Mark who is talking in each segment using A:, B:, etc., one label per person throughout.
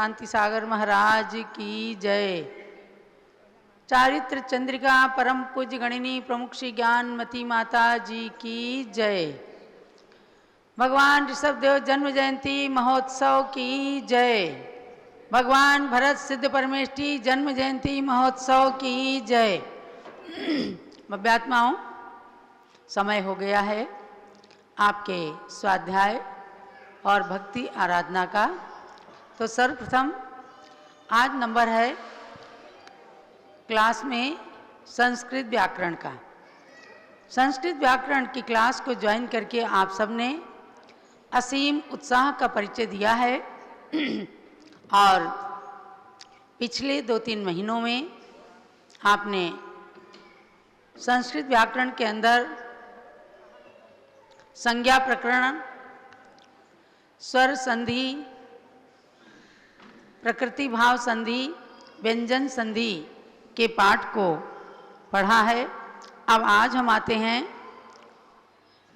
A: शांति सागर महाराज की जय। चारित्र चंद्रिका परम पूज्य गणिनी प्रमुख श्री ज्ञानमती माता जी की जय। भगवान ऋषभदेव जन्म जयंती महोत्सव की जय। भगवान भरत सिद्ध परमेष्ठी जन्म जयंती महोत्सव की जय। भव्यात्माओं, समय हो गया है आपके स्वाध्याय और भक्ति आराधना का। तो सर्वप्रथम आज नंबर है क्लास में संस्कृत व्याकरण का। संस्कृत व्याकरण की क्लास को ज्वाइन करके आप सबने असीम उत्साह का परिचय दिया है और पिछले 2-3 महीनों में आपने संस्कृत व्याकरण के अंदर संज्ञा प्रकरण, स्वर संधि, प्रकृति भाव संधि, व्यंजन संधि के पाठ को पढ़ा है। अब आज हम आते हैं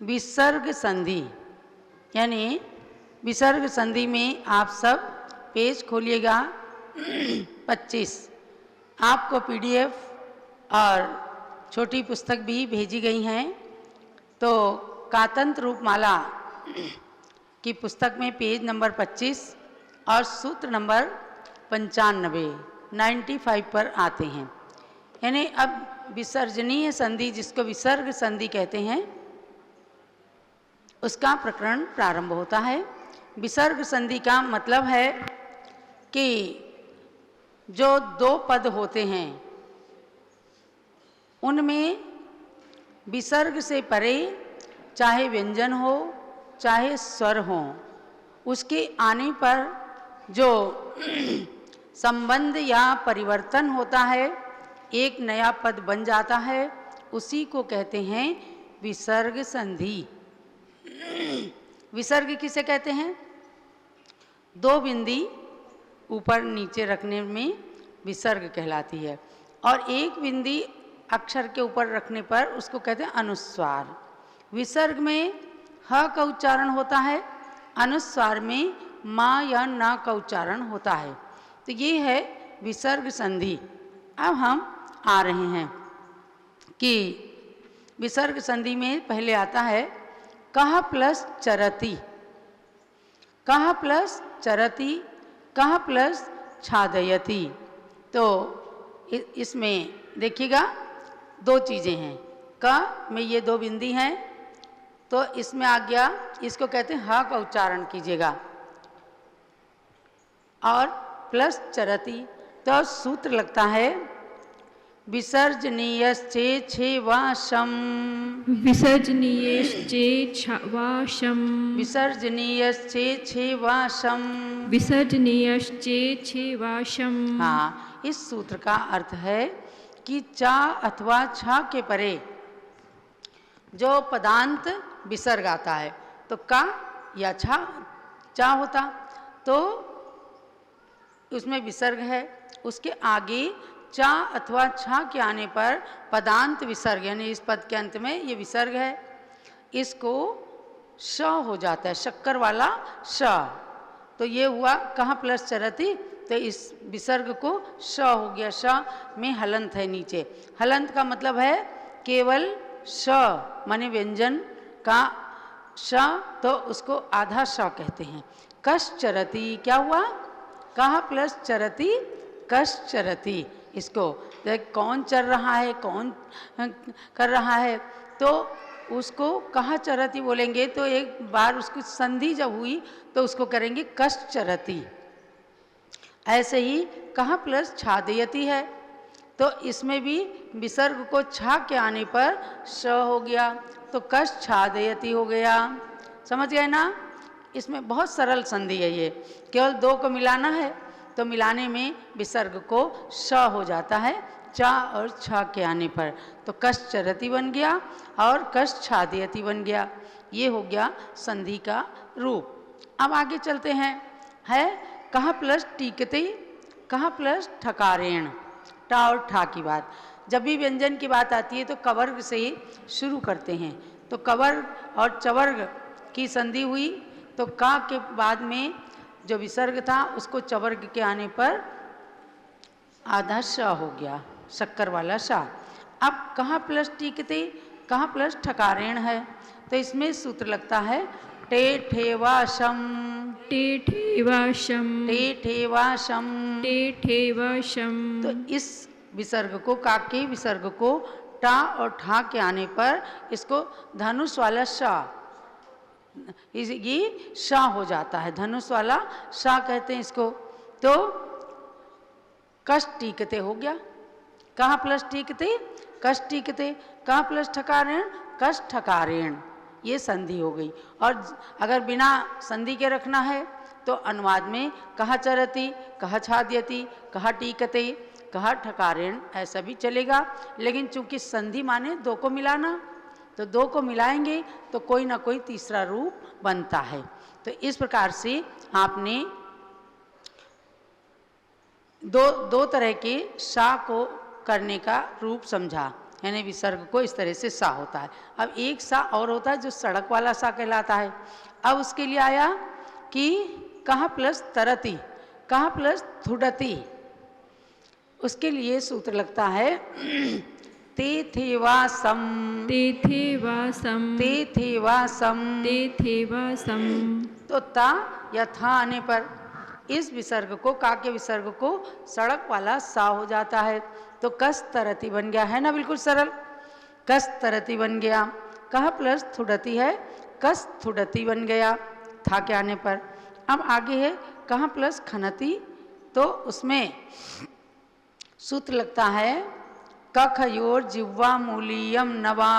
A: विसर्ग संधि, यानी विसर्ग संधि में आप सब पेज खोलिएगा 25। आपको पीडीएफ और छोटी पुस्तक भी भेजी गई हैं। तो कातंत्र रूपमाला की पुस्तक में पेज नंबर 25 और सूत्र नंबर 95 पर आते हैं। यानी अब विसर्जनीय संधि, जिसको विसर्ग संधि कहते हैं, उसका प्रकरण प्रारंभ होता है। विसर्ग संधि का मतलब है कि जो 2 पद होते हैं उनमें विसर्ग से परे चाहे व्यंजन हो चाहे स्वर हो, उसके आने पर जो संबंध या परिवर्तन होता है, एक नया पद बन जाता है, उसी को कहते हैं विसर्ग संधि। विसर्ग किसे कहते हैं? 2 बिंदी ऊपर नीचे रखने में विसर्ग कहलाती है और एक बिंदी अक्षर के ऊपर रखने पर उसको कहते हैं अनुस्वार। विसर्ग में ह का उच्चारण होता है, अनुस्वार में मा या ना का उच्चारण होता है। तो ये है विसर्ग संधि। अब हम आ रहे हैं कि विसर्ग संधि में पहले आता है कह प्लस चरति। कह प्लस चरति, कह प्लस छादयति। तो इसमें देखिएगा 2 चीज़ें हैं। क में ये 2 बिंदी हैं, तो इसमें आ गया, इसको कहते हैं ह का उच्चारण कीजिएगा, और प्लस चरति। तो सूत्र लगता है विसर्जनीयश्चेच्छेवाशम,
B: विसर्जनीयश्चेच्छेवाशम,
A: विसर्जनीयश्चेच्छेवाशम,
B: विसर्जनीयश्चेच्छेवाशम।
A: हाँ, इस सूत्र का अर्थ है कि चा अथवा छा के परे जो पदांत विसर्ग आता है, तो का या छा, चा होता तो उसमें विसर्ग है, उसके आगे चा अथवा छा के आने पर पदांत विसर्ग, यानी इस पद के अंत में ये विसर्ग है, इसको श हो जाता है, शक्कर वाला श। तो ये हुआ कहाँ प्लस चरति, तो इस विसर्ग को श हो गया। श में हलंत है नीचे। हलंत का मतलब है केवल श, माने व्यंजन का श, तो उसको आधा श कहते हैं। कश चरति क्या हुआ? कह प्लस चरति, कश चरति। इसको कौन चल रहा है, कौन कर रहा है, तो उसको कहा चरति बोलेंगे। तो एक बार उसकी संधि जब हुई तो उसको करेंगे कश चरति। ऐसे ही कहा प्लस छादयति है, तो इसमें भी विसर्ग को छा के आने पर श हो गया, तो कश छादयति हो गया। समझ गए ना? इसमें बहुत सरल संधि है ये, केवल 2 को मिलाना है, तो मिलाने में विसर्ग को श हो जाता है चा और छा के आने पर, तो कश चरति बन गया और कश छादयति बन गया। ये हो गया संधि का रूप। अब आगे चलते हैं, है कह प्लस टीकते, कह प्लस ठकारेण। टा और ठा की बात, जब भी व्यंजन की बात आती है तो कवर्ग से ही शुरू करते हैं। तो कवर्ग और चवर्ग की संधि हुई, तो का के बाद में जो विसर्ग था उसको चवर्ग के आने पर आधा श हो गया, शक्कर वाला श। अब कहाँ प्लस टीकते, कहाँ प्लस ठकारेण है, तो इसमें सूत्र लगता है टे ठेवाशम,
B: टे ठेवाशम,
A: टे ठेवाशम।
B: टे ठेवाशम।
A: तो इस विसर्ग को, काके विसर्ग को टा और ठा के आने पर इसको धनुष वाला शा, ये शा हो जाता है, धनुष वाला शा कहते हैं इसको। तो कष्ट टीकते हो गया, कहाँ प्लस टीकते, कष्ट टीकते, कहाँ प्लस ठकारेण, कष्ट ठकारेण, ये संधि हो गई। और अगर बिना संधि के रखना है तो अनुवाद में कहाँ चरति, कहाँ छाद्यति, कहाँ टीकते, कहाँ ठकारेण, ऐसा भी चलेगा। लेकिन चूंकि संधि माने दो को मिलाना, तो दो को मिलाएंगे तो कोई ना कोई तीसरा रूप बनता है। तो इस प्रकार से आपने दो तरह के सा को करने का रूप समझा, यानी विसर्ग को इस तरह से सा होता है। अब एक सा और होता है जो सड़क वाला सा कहलाता है। अब उसके लिए आया कि कहाँ प्लस तरती, कहाँ प्लस थुडती, उसके लिए सूत्र लगता है ते थे वासम,
B: ते थे वासम,
A: ते थे वासम।
B: ते थे वासम।
A: तो ता या था आने पर इस विसर्ग को, का के विसर्ग को सड़क वाला सा हो जाता है। तो कस तरती बन गया, है ना, बिल्कुल सरल, कस तरती बन गया। कहाँ प्लस थुडती है, कस थुडती बन गया था के आने पर। अब आगे है कहाँ प्लस खनती, तो उसमें सूत्र लगता है कखयोर जिह्वा मूलियम नवा,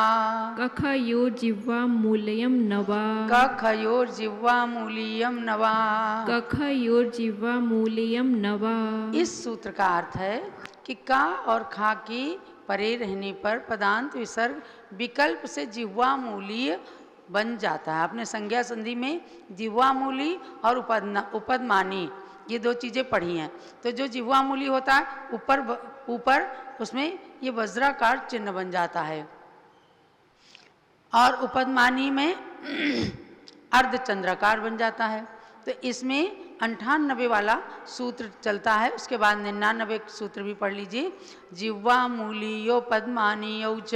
B: कखयोर जिह्वा मूलयम नवा,
A: कखयोर जिह्वा मूलियम नवा।
B: कखयोर जिह्वा मूलयम नवा।
A: इस सूत्र का अर्थ है कि का और खा की परे रहने पर पदांत विसर्ग विकल्प से जिह्वा मूलीय बन जाता है। आपने संज्ञा संधि में जिह्वा मूली और उपदमानी ये दो चीज़ें पढ़ी हैं। तो जो जिह्वा मूली होता है ऊपर उसमें ये वज्राकार चिन्ह बन जाता है, और उपदमानी में अर्धचंद्राकार बन जाता है। तो इसमें 98 वाला सूत्र चलता है, उसके बाद 99 सूत्र भी पढ़ लीजिए। जिह्वा मूलियो पद्मानीयौ च,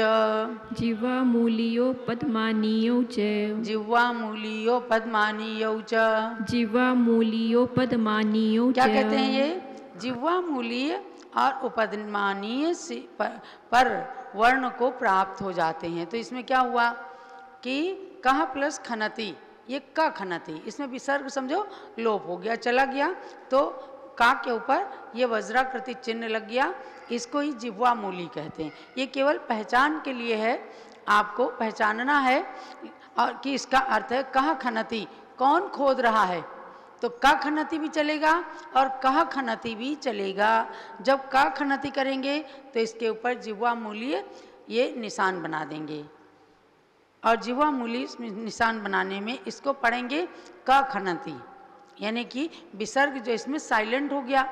B: जिह्वा मूलियो पद्मानीयौ च,
A: जिह्वा मूलियो पद्मानीयौ च।
B: जिह्वा मूलियो पद्मानीयौ च।
A: क्या कहते हैं ये, जिह्वा मूलीय और उपदमानीय से पर वर्ण को प्राप्त हो जाते हैं। तो इसमें क्या हुआ कि कहाँ प्लस खनती, ये का खनती, इसमें विसर्ग समझो लोप हो गया, चला गया, तो का के ऊपर ये वज्राकृति चिन्ह लग गया। इसको ही जिह्वा मूली कहते हैं। ये केवल पहचान के लिए है, आपको पहचानना है और कि इसका अर्थ है कहाँ खनती, कौन खोद रहा है। तो का खनती भी चलेगा और कह खनती भी चलेगा। जब का खनती करेंगे तो इसके ऊपर जिह्वा मूली ये निशान बना देंगे, और जिह्वा मूली निशान बनाने में इसको पढ़ेंगे का खनती, यानी कि विसर्ग जो इसमें साइलेंट हो गया,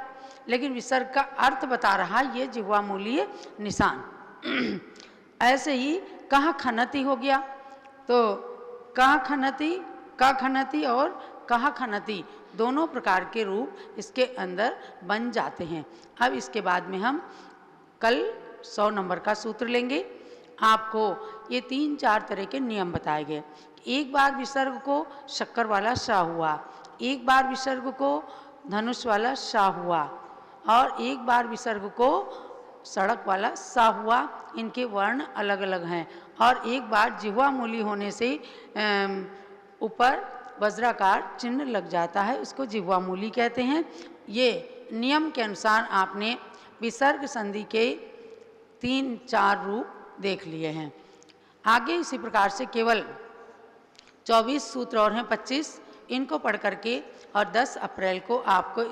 A: लेकिन विसर्ग का अर्थ बता रहा ये जिह्वा मूलीय निशान। ऐसे ही कहाँ खनती हो गया, तो कहाँ खनती, का खनती और कहा खनती दोनों प्रकार के रूप इसके अंदर बन जाते हैं। अब इसके बाद में हम कल 100 नंबर का सूत्र लेंगे। आपको ये 3-4 तरह के नियम बताए गए। एक बार विसर्ग को शक्कर वाला सा हुआ, एक बार विसर्ग को धनुष वाला सा हुआ, और एक बार विसर्ग को सड़क वाला सा हुआ। इनके वर्ण अलग अलग हैं। और एक बार जिह्वा मूली होने से ऊपर वज्राकार चिन्ह लग जाता है, उसको जिह्वा मूली कहते हैं। ये नियम के अनुसार आपने विसर्ग संधि के 3-4 रूप देख लिए हैं। आगे इसी प्रकार से केवल 24 सूत्र और हैं 25, इनको पढ़ करके और 10 अप्रैल को आपको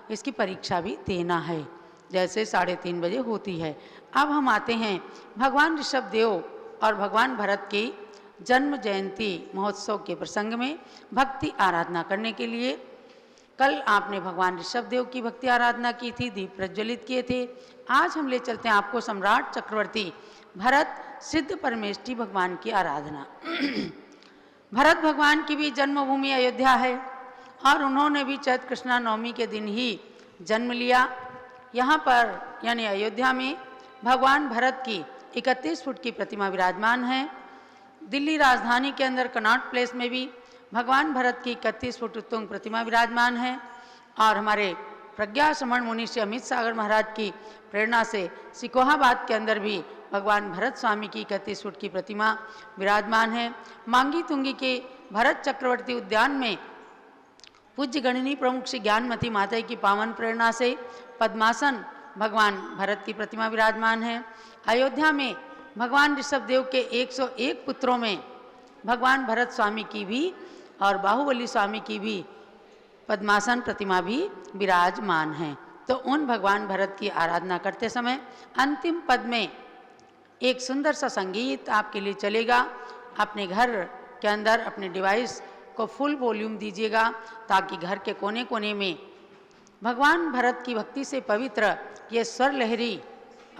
A: इसकी परीक्षा भी देना है, जैसे 3:30 बजे होती है। अब हम आते हैं भगवान ऋषभदेव और भगवान भरत के जन्म जयंती महोत्सव के प्रसंग में भक्ति आराधना करने के लिए। कल आपने भगवान ऋषभदेव की भक्ति आराधना की थी, दीप प्रज्वलित किए थे। आज हम ले चलते हैं आपको सम्राट चक्रवर्ती भरत सिद्ध परमेष्ठी भगवान की आराधना। भरत भगवान की भी जन्मभूमि अयोध्या है, और उन्होंने भी चैत्र कृष्णा नवमी के दिन ही जन्म लिया। यहाँ पर यानी अयोध्या में भगवान भरत की 31 फुट की प्रतिमा विराजमान है। दिल्ली राजधानी के अंदर कनॉट प्लेस में भी भगवान भरत की 31 फुट उत्तुंग प्रतिमा विराजमान है। और हमारे प्रज्ञा श्रमण मुनि श्री अमित सागर महाराज की प्रेरणा से सिकोहाबाद के अंदर भी भगवान भरत स्वामी की 31 फुट की प्रतिमा विराजमान है। मांगी तुंगी के भरत चक्रवर्ती उद्यान में पूज्य गणिनी प्रमुख श्री ज्ञानमती माता की पावन प्रेरणा से पद्मासन भगवान भरत की प्रतिमा विराजमान है। अयोध्या में भगवान ऋषभदेव के 101 पुत्रों में भगवान भरत स्वामी की भी और बाहुबली स्वामी की भी पद्मासन प्रतिमा भी विराजमान है। तो उन भगवान भरत की आराधना करते समय अंतिम पद में एक सुंदर सा संगीत आपके लिए चलेगा। अपने घर के अंदर अपने डिवाइस को फुल वॉल्यूम दीजिएगा ताकि घर के कोने कोने में भगवान भरत की भक्ति से पवित्र ये स्वर लहरी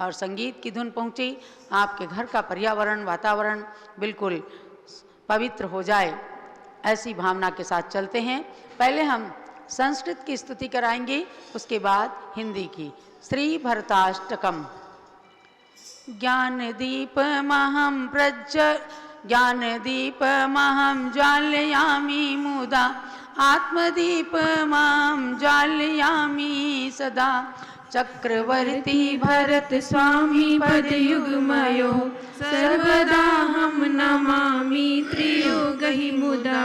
A: और संगीत की धुन पहुँची। आपके घर का पर्यावरण वातावरण बिल्कुल पवित्र हो जाए, ऐसी भावना के साथ चलते हैं। पहले हम संस्कृत की स्तुति कराएंगे, उसके बाद हिंदी की। श्री भरताष्टकम। ज्ञानदीपमहं ज्वालयामि मुदा आत्मदीपमहं ज्वालयामि सदा। चक्रवर्ती भरत स्वामी पदयुग्मयो सर्वदा हम नमामि त्रियोगहि मुदा।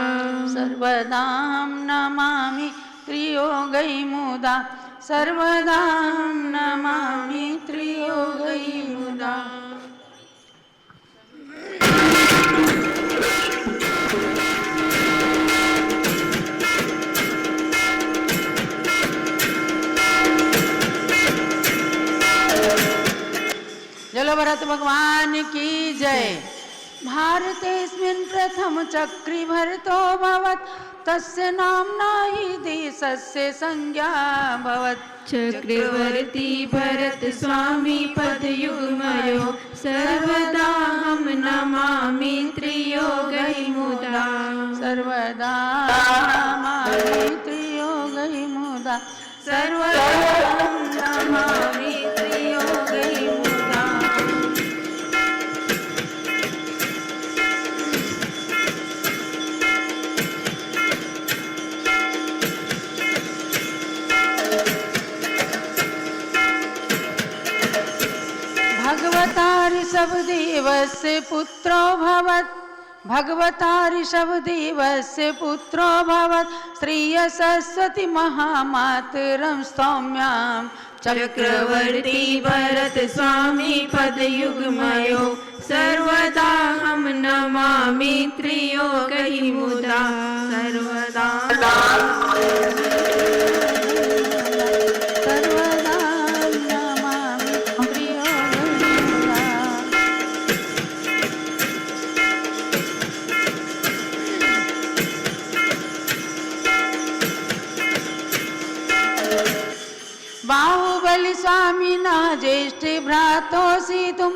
A: सर्वदा हम नमामि त्रियोगहि मुदा। सर्वदा हम नमामि त्रियोगहि मुदा। चलो भरत भगवान की जय। भारतेस्मिन् प्रथम चक्री भरतो भवत् तस्य नाम्ना हि देशस्य संज्ञा भवत्।
B: चक्रवर्ती भरत स्वामी पदयुग्मयो सर्वदा हम नमामि त्रियोगहि मुदा।
A: सर्वदा नमामि त्रियोगहि मुदा। सर्वदा नमामि त्रियोगहि मुदा। भगवता ऋषभदेवस्य पुत्रो भवत्। भगवता ऋषभदेवस्य पुत्रो भवत्। श्रिय सरस्वती महामातरं स्तौम्यां।
B: चक्रवर्ती भरत स्वामी पदयुग्मयो सर्वदा हम नमामि त्रियोगहि मुदा। सर्वदा
A: बाहुबली स्वामी न ज्येष्ठ भ्रातोऽसि तुम।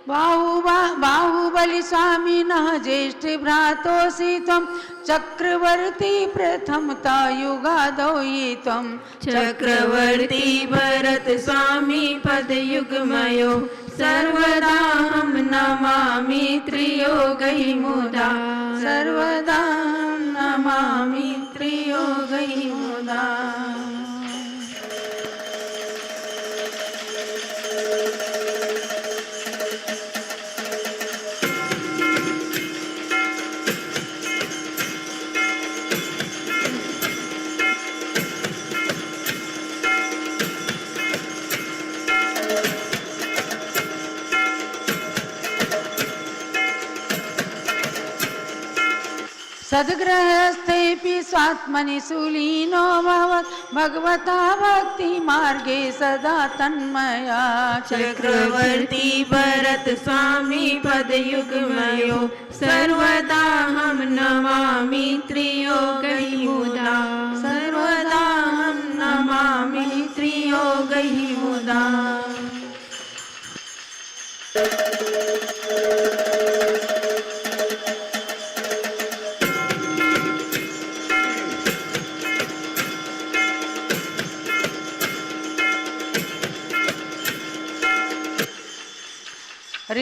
A: बाहुबली स्वामी न ज्येष्ठ भ्रातोऽसि त्वं। चक्रवर्ती प्रथमता युगादौ ये त्वं।
B: चक्रवर्ती भरत स्वामी पदयुग्मयो सर्वदा हम नमामि त्रियोगहि मुदा।
A: सर्वदा नमामि त्रियोगहि मुदा। सद्गृहस्थेऽपि स्वात्मनि सुलीनो भवत्। भगवता भक्ति मार्गे सदा तन्मया।
B: चक्रवर्ती भरत स्वामी पदयुग्मयो सर्वदा हम नमामि त्रियोगहि मुदा।
A: सर्वदा हम नमामि त्रियोगहि मुदा।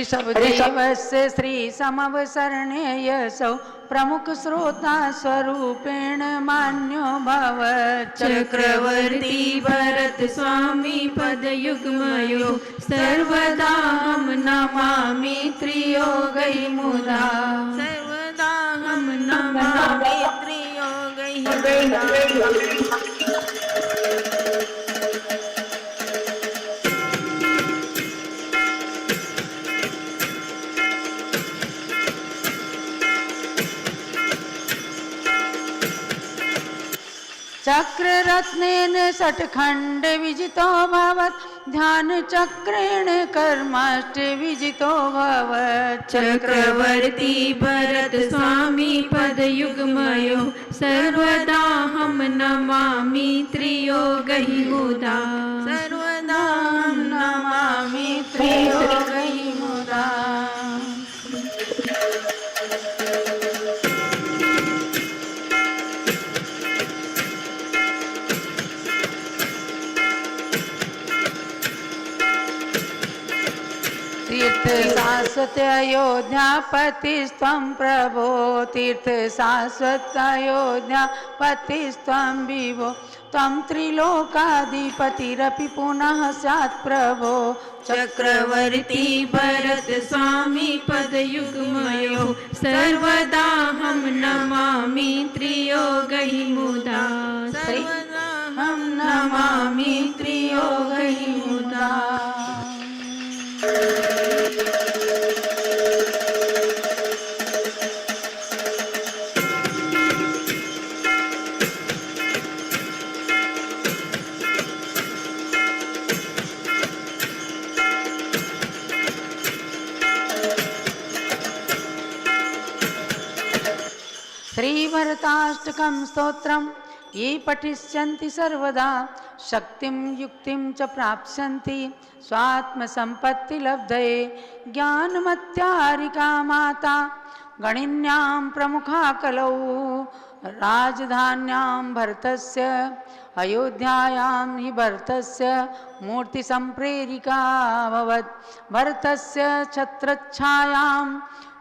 A: ऋषभदेवस्य श्री समवसरणेयसौ प्रमुख श्रोता स्वरूपेण मान्यो भवत्।
B: चक्रवर्ती भरत स्वामी पदयुग्मयो सर्वदा हम नमामि त्रियोगै मुदा। सर्वदा हम नमामि त्रियोगै मुदा।
A: चक्ररत्नेन षट्खण्ड विजितो भवत् ध्यान चक्रेण कर्माष्ट विजितो भवत्।
B: चक्रवर्ती भरत स्वामी पदयुग्मयो सर्वदा हम नमामि त्रियोगै मुदा। सर्वदा हम नमामि त्रियोगै मुदा।
A: तीर्थ शाश्वत अयोध्यापतिस्त्वं प्रभो तीर्थ शाश्वत अयोध्यापतिस्त्वं विभो त्वं त्रिलोकाधिपतिरपि पुनः स्यात् प्रभो।
B: चक्रवर्ती भरत स्वामी पदयुग्मयो सर्वदा हम नमामि त्रियोगै मुदा। सर्वदा हम नमामि त्रियोगै मुदा।
A: श्रीभरताष्टकं स्तोत्रं ये पठिष्यन्ति सर्वदा शक्तिं युक्तिं च प्राप्स्यन्ति स्वात्मसम्पत्तिलब्धये। ज्ञानमत्यारिका माता गणिन्यां प्रमुखा कलौ राजधान्यां भरतस्य अयोध्यायां हि भरतस्य मूर्तिसम्प्रेरिका अभवत्। भरतस्य छत्रच्छायां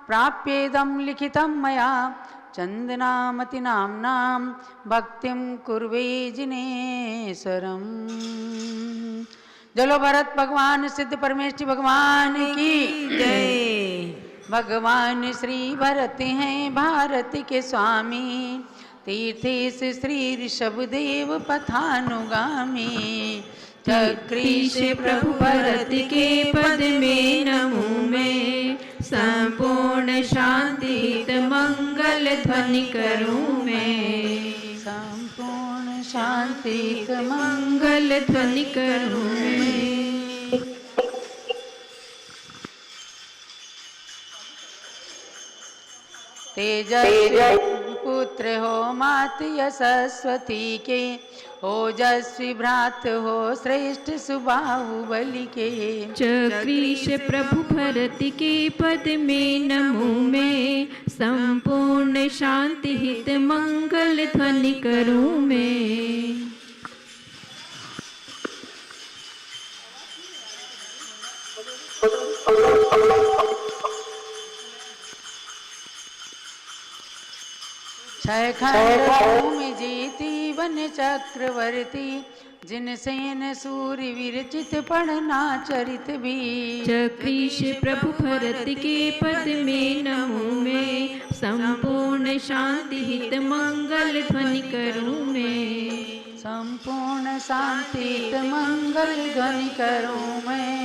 A: प्राप्येदं लिखितं मया चंदनामतिनाम्नां भक्तिं कुर्वे जिनेश्वरम्। जलो भरत भगवान सिद्ध परमेष्टि भगवान की
B: जय।
A: भगवान श्री भरत हैं भारत के स्वामी तीर्थेश श्री ऋषभदेव पथानुगामी।
B: चक्रीश प्रभु भरत के पद में नमो मैं संपूर्ण शांति हित मंगल ध्वनि करूं मैं।
A: संपूर्ण शांति हित
B: मंगल ध्वनि करूं मैं।
A: तेजस्वी पुत्र हो मात यशस्वती के ओजस्वी भ्रात हो श्रेष्ठ सुबाहुबली के।
B: चक्रीश प्रभु भरत के पद में नमो मैं संपूर्ण शांति हित मंगल ध्वनि करूं मैं।
A: छय खंड भूमि जीती वन चक्रवर्ती जिनसेन सूर्य विरचित पढ़ना चरित भी।
B: चक्रीश प्रभु भरत के पद में नमो मैं संपूर्ण शांति हित मंगल ध्वनि करूं मैं।
A: संपूर्ण शांति हित मंगल ध्वनि करूं मैं।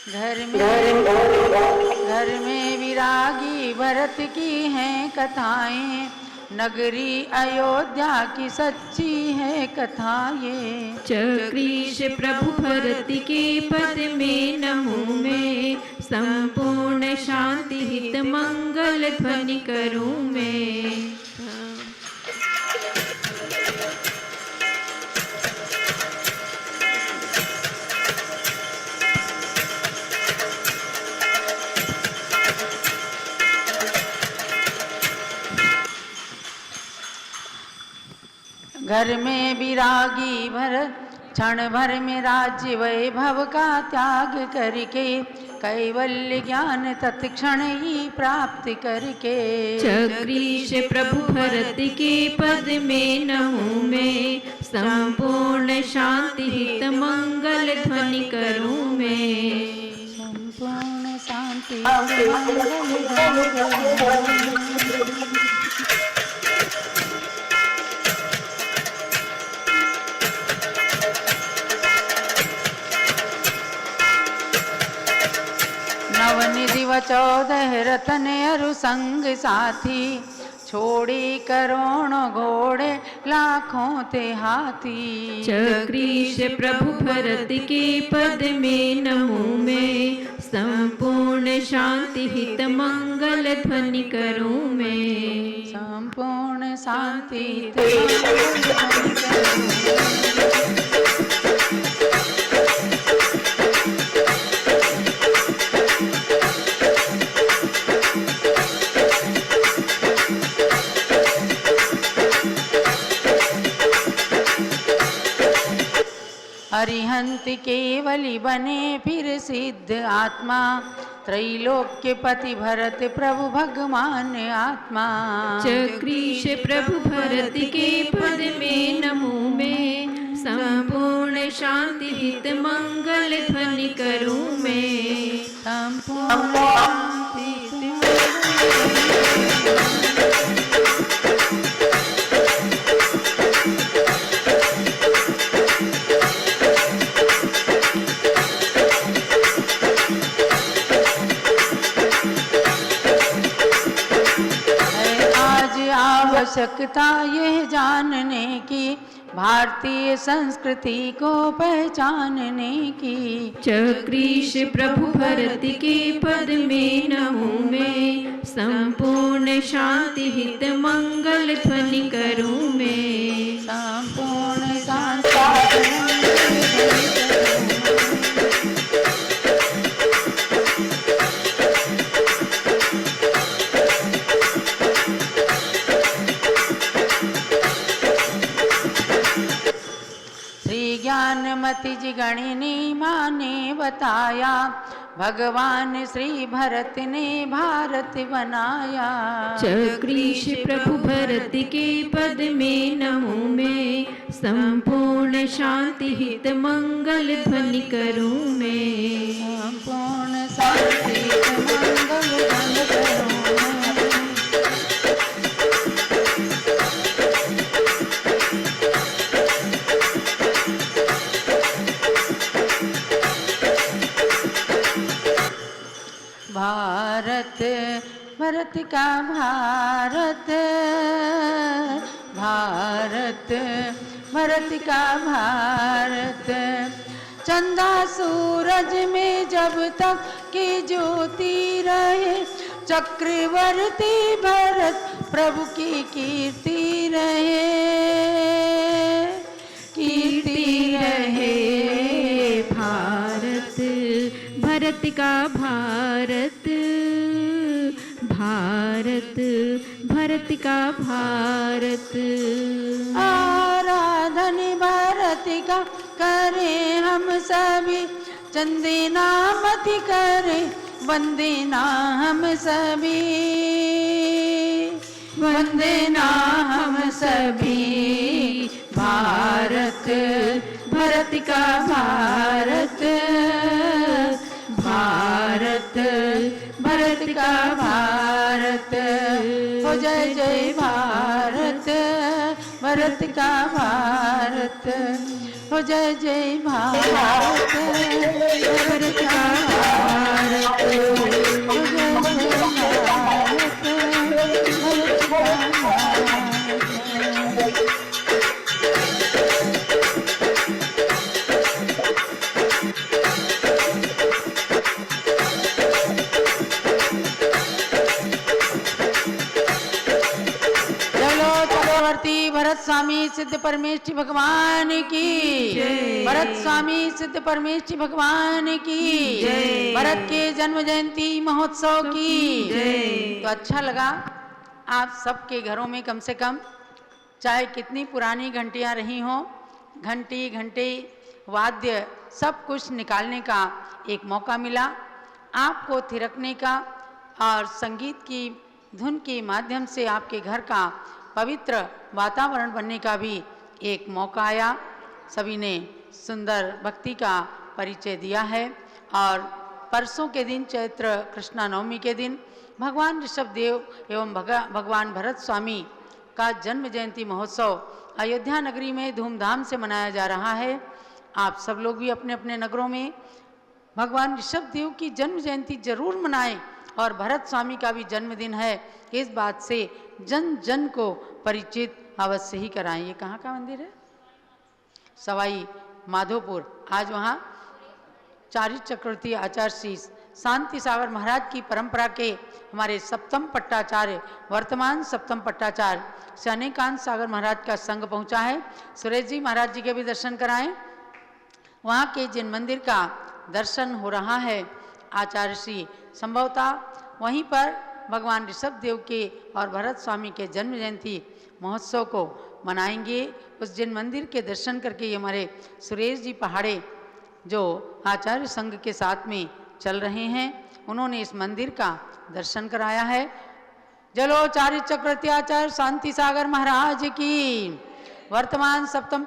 A: घर में विरागी भरत की हैं कथाएं नगरी अयोध्या की सच्ची है कथा ये।
B: चक्रीश प्रभु भरत के पद में नमो मैं संपूर्ण शांति हित मंगल ध्वनि करूं मैं।
A: घर में विरागी भरत क्षण भर में राज्य वैभव का त्याग करके कैवल्य ज्ञान तत्क्षण ही प्राप्त करके।
B: चक्रीश प्रभु भरत के पद में नमूँ मैं, संपूर्ण शांति हित मंगल ध्वनि करूँ मैं।
A: संपूर्ण शांति मंगल ध्वनि करूँ। नवनिधि व 14 रतन अरु संग साथी, छोड़ी करोड़ों घोड़े लाखों ते हाथी।
B: चक्रीश प्रभु भरत के पद में नमूँ मैं, संपूर्ण शांति हित मंगल ध्वनि करूँ मैं।
A: संपूर्ण शांति हित मंगल ध्वनि करूँ। अरिहंत केवली बने फिर सिद्ध आत्मा, त्रैलोक्य पति भरत प्रभु भगवान आत्मा।
B: चक्रीश प्रभु भरत के पद में नमूँ मैं, संपूर्ण शांति हित मंगल ध्वनि करूँ मैं।
A: संपूर्ण शांति हित आवश्यकता यह जानने की, भारतीय संस्कृति को पहचानने की।
B: चक्रीश प्रभु भरत के पद में नमूँ मैं, संपूर्ण शांति हित मंगल ध्वनि करूँ मैं।
A: संपूर्ण शांति हित मंगल ध्वनि ज्ञानमति जी गणिनी माँ ने बताया, भगवान श्री भरत ने भारत बनाया।
B: चक्रीश प्रभु भरत के पद में नमूँ मैं, संपूर्ण शांति हित मंगल ध्वनि करूँ मैं।
A: संपूर्ण शांति हित मंगल ध्वनि करूँ मैं। भारत भरत का भारत, भारत भरत का भारत, चंदा सूरज में जब तक की ज्योति रहे, चक्रवर्ती भरत प्रभु की कीर्ति रहे, कीर्ति रहे।
B: भारत भरत का भारत, भारत भरत का भारत।
A: आराधन भारत का करें हम सभी, चंदे नामत करें वंदना हम सभी, वंदना हम सभी। भारत भरत का भारत, भारत भरत का भारत। हो जय जय भारत भरत का भारत, हो जय जय भारत भरत का भारत, हो जय जय भारत भरत का भारत। भरत स्वामी सिद्ध परमेश्वर भगवान की, भरत स्वामी सिद्ध परमेश्वर भगवान की, भरत के जन्म जयंती महोत्सव की। तो अच्छा लगा आप सबके घरों में कम से कम चाहे कितनी पुरानी घंटियाँ रही हों, घंटी घंटे वाद्य सब कुछ निकालने का एक मौका मिला, आपको थिरकने का और संगीत की धुन के माध्यम से आपके घर का पवित्र वातावरण बनने का भी एक मौका आया। सभी ने सुंदर भक्ति का परिचय दिया है। और परसों के दिन चैत्र कृष्णा नवमी के दिन भगवान ऋषभदेव एवं भगवान भरत स्वामी का जन्म जयंती महोत्सव अयोध्या नगरी में धूमधाम से मनाया जा रहा है। आप सब लोग भी अपने अपने नगरों में भगवान ऋषभदेव की जन्म जयंती जरूर मनाएं और भरत स्वामी का भी जन्मदिन है, इस बात से जन जन को परिचित अवश्य ही कराएं। ये कहाँ का मंदिर है? सवाई माधोपुर। आज वहाँ चारित्र चक्रवर्ती आचार्य श्री शांति सागर महाराज की परंपरा के हमारे सप्तम पट्टाचार्य, वर्तमान सप्तम पट्टाचार्य श्री अनेकांत सागर महाराज का संघ पहुँचा है। सुरेश जी महाराज जी के भी दर्शन कराएं। वहाँ के जिन मंदिर का दर्शन हो रहा है, आचार्य श्री संभवतः वहीं पर भगवान ऋषभदेव के और भरत स्वामी के जन्म जयंती महोत्सव को मनाएंगे। उस जिन मंदिर के दर्शन करके ये हमारे सुरेश जी पहाड़े जो आचार्य संघ के साथ में चल रहे हैं, उन्होंने इस मंदिर का दर्शन कराया है। जलो चारित्र चक्रवर्ती आचार्य शांति सागर महाराज की, वर्तमान सप्तम